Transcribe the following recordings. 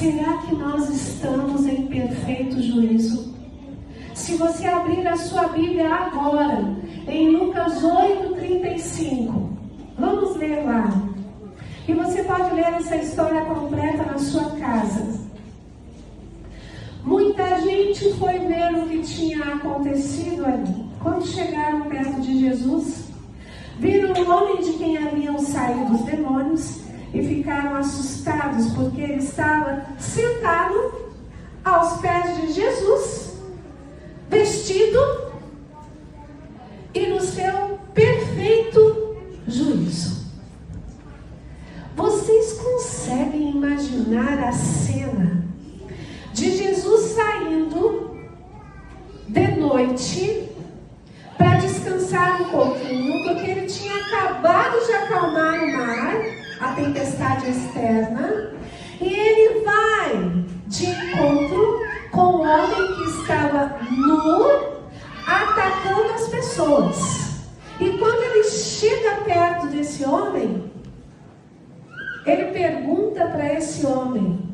será que nós estamos em perfeito juízo? Se você abrir a sua Bíblia agora, em Lucas 8:35, vamos ler lá. E você pode ler essa história completa na sua casa. Muita gente foi ver o que tinha acontecido ali. Quando chegaram perto de Jesus, viram o homem de quem haviam saído os demônios e ficaram assustados, porque ele estava sentado aos pés de Jesus, vestido e no seu perfeito juízo. Vocês conseguem imaginar a cena de Jesus saindo de noite para descansar um pouquinho, porque ele tinha acabado de acalmar o mar, a tempestade externa, e ele vai de encontro com o homem que estava nu, atacando as pessoas. E quando ele chega perto desse homem, ele pergunta para esse homem: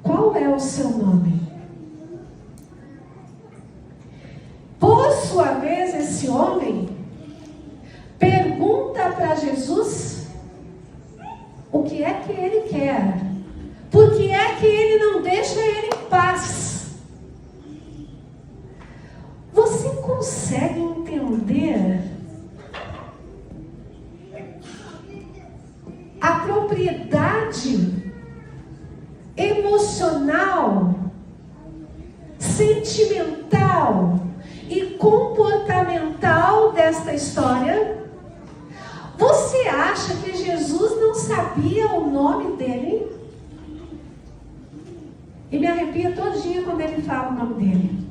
qual é o seu nome? Por sua vez, esse homem pergunta para Jesus o que é que ele quer, por que é que ele não deixa ele em paz. Você consegue entender a propriedade emocional, sentimental e comportamental desta história? Você acha que Jesus não sabia o nome dele? E me arrepia todo dia quando ele fala o nome dele.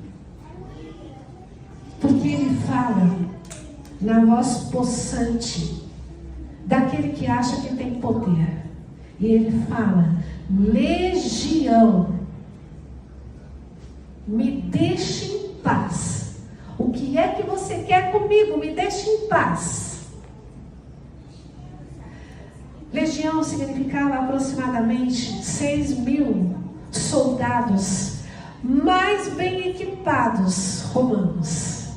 Porque ele fala na voz possante daquele que acha que tem poder. E ele fala: Legião, me deixe em paz. O que é que você quer comigo? Me deixe em paz. Legião significava aproximadamente 6.000 soldados mais bem equipados romanos.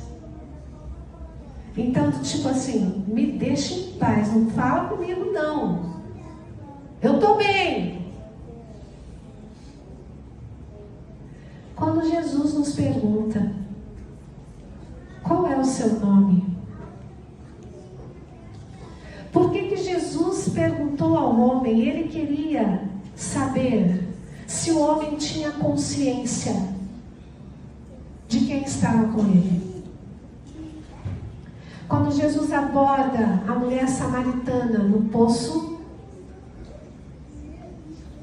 Então, tipo assim, me deixe em paz, não fala comigo não. Eu estou bem. Quando Jesus nos pergunta qual é o seu nome, por que Jesus perguntou ao homem? Ele queria saber se o homem tinha consciência de quem estava com ele. Quando Jesus aborda a mulher samaritana no poço,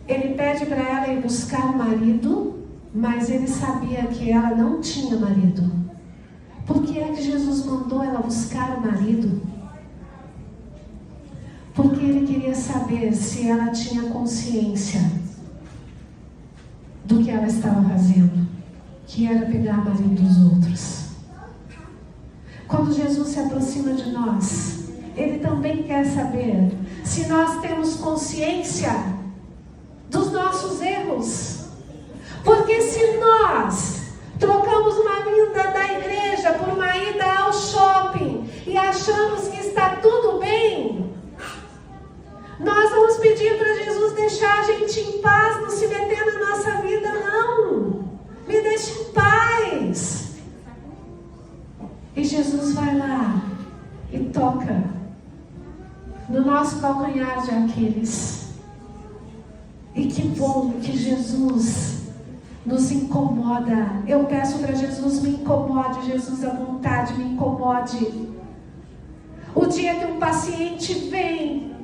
ele pede para ela ir buscar o marido, mas ele sabia que ela não tinha marido. Por que é que Jesus mandou ela buscar o marido? Porque ele queria saber se ela tinha consciência do que ela estava fazendo, que era pegar o marido dos outros. Quando Jesus se aproxima de nós, ele também quer saber se nós temos consciência dos nossos erros. Porque se nós trocamos uma vinda da igreja por uma ida ao shopping e achamos que está tudo bem, nós vamos pedir para Jesus deixar a gente em paz, não se meter na nossa vida, não. Me deixe em paz. E Jesus vai lá e toca no nosso calcanhar de Aquiles. E que bom que Jesus nos incomoda. Eu peço para Jesus: me incomode, Jesus, à vontade, me incomode. O dia que um paciente vem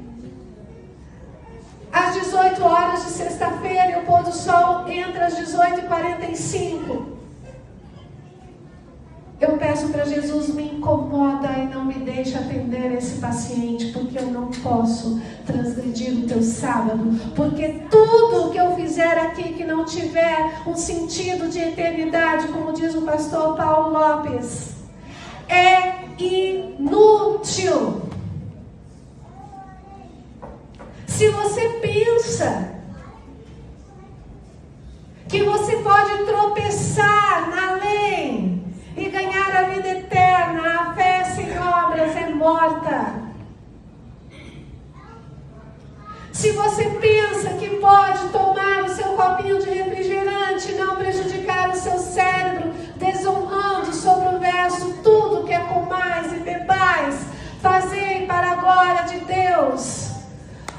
às 18 horas de sexta-feira e o pôr do sol entra às 18h45, eu peço para Jesus: me incomoda e não me deixe atender esse paciente, porque eu não posso transgredir o teu sábado, porque tudo que eu fizer aqui que não tiver um sentido de eternidade, como diz o pastor Paulo Lopes, é inútil. Se você pensa Se você pensa que pode tomar o seu copinho de refrigerante e não prejudicar o seu cérebro, desonrando sobre o verso, tudo que é comais e bebais, fazei para a glória de Deus.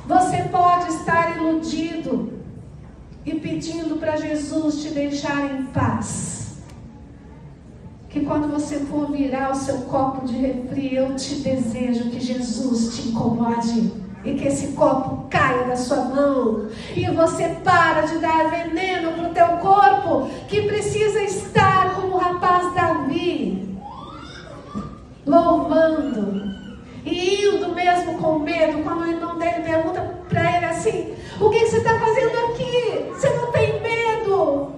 Você pode estar iludido e pedindo para Jesus te deixar em paz. Que quando você for virar o seu copo de refri, eu te desejo que Jesus te incomode e que esse copo caia da sua mão e você para de dar veneno para o teu corpo, que precisa estar como o rapaz Davi, louvando e indo mesmo com medo. Quando o irmão dele pergunta para ele assim: o que você está fazendo aqui? Você não tem medo?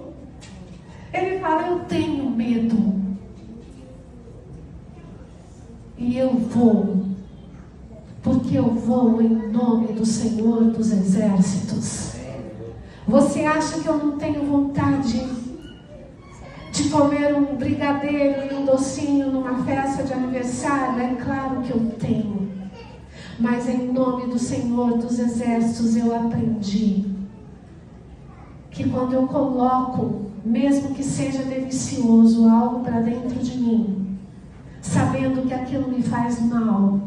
Ele fala: eu tenho medo. E eu vou, porque eu vou em nome do Senhor dos Exércitos. Você acha que eu não tenho vontade de comer um brigadeiro e um docinho numa festa de aniversário? É claro que eu tenho. Mas em nome do Senhor dos Exércitos eu aprendi que quando eu coloco, mesmo que seja delicioso, algo para dentro de mim, sabendo que aquilo me faz mal,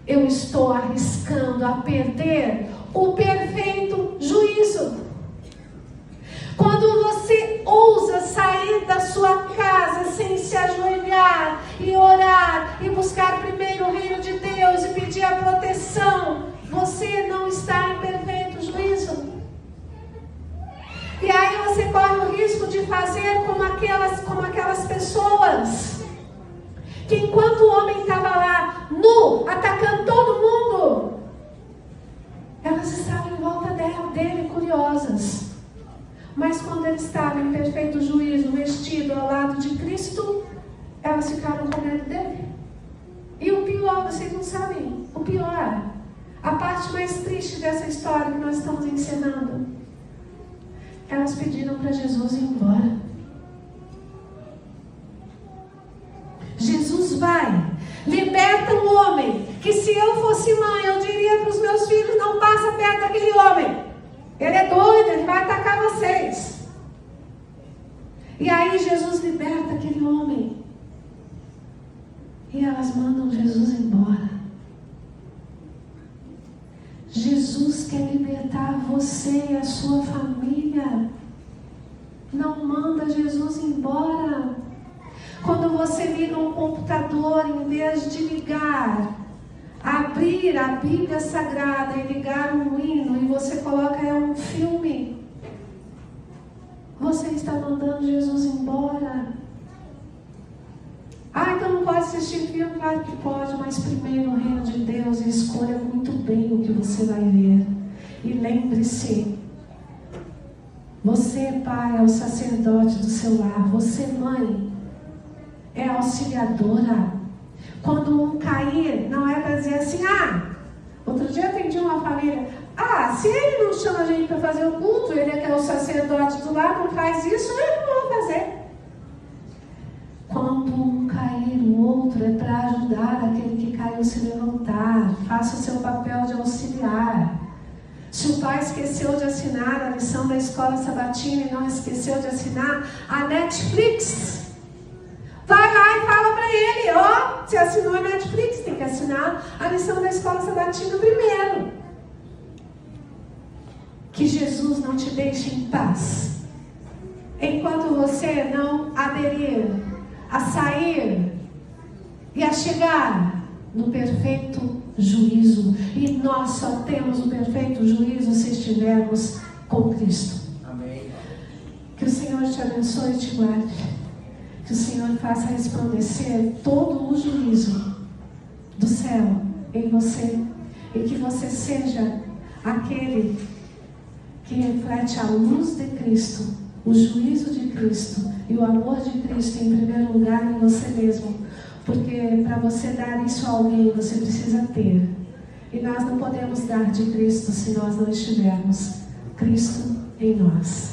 eu estou arriscando a perder o perfeito juízo. Quando você ousa sair da sua casa sem se ajoelhar e orar e buscar primeiro o reino de Deus e pedir a proteção, você não está em perfeito juízo. E aí você corre o risco de fazer como aquelas pessoas que, enquanto o homem estava lá nu, atacando todo mundo, elas estavam em volta dele curiosas. Mas quando ele estava em perfeito juízo, vestido ao lado de Cristo, elas ficaram com medo dele. E o pior, vocês não sabem, o pior, a parte mais triste dessa história que nós estamos ensinando, elas pediram para Jesus ir embora. Jesus vai, liberta o homem, que se eu fosse mãe, eu diria para os meus filhos: não passa perto daquele homem. Ele é doido, ele vai atacar vocês. E aí Jesus liberta aquele homem. E elas mandam Jesus embora. Jesus quer libertar você e a sua família. Não manda Jesus embora. Quando você liga um computador, em vez de ligar, abrir a Bíblia Sagrada e ligar um hino, e você coloca um filme, você está mandando Jesus embora. Ah, então não pode assistir filme? Claro que pode, mas primeiro o reino de Deus, e escolha muito bem o que você vai ver. E lembre-se, você, pai, é o sacerdote do seu lar. Você, mãe, é auxiliadora. Quando um cair, não é para dizer assim: outro dia eu atendi uma família, se ele não chama a gente para fazer o culto, ele é que é o sacerdote do lar, não faz isso, eu não vou fazer. Quando um cair, o outro é para ajudar aquele que caiu a se levantar. Faça o seu papel de auxiliar. Se o pai esqueceu de assinar a lição da escola sabatina e não esqueceu de assinar a Netflix, vai lá e fala para ele: você assinou a Netflix, tem que assinar a lição da escola sabatina primeiro. Que Jesus não te deixe em paz enquanto você não aderir a sair e a chegar no perfeito juízo. E nós só temos o perfeito juízo se estivermos com Cristo. Amém. Que o Senhor te abençoe e te guarde. Que o Senhor faça resplandecer todo o juízo do céu em você. E que você seja aquele que reflete a luz de Cristo, o juízo de Cristo e o amor de Cristo em primeiro lugar em você mesmo. Porque para você dar isso a alguém, você precisa ter. E nós não podemos dar de Cristo se nós não estivermos Cristo em nós.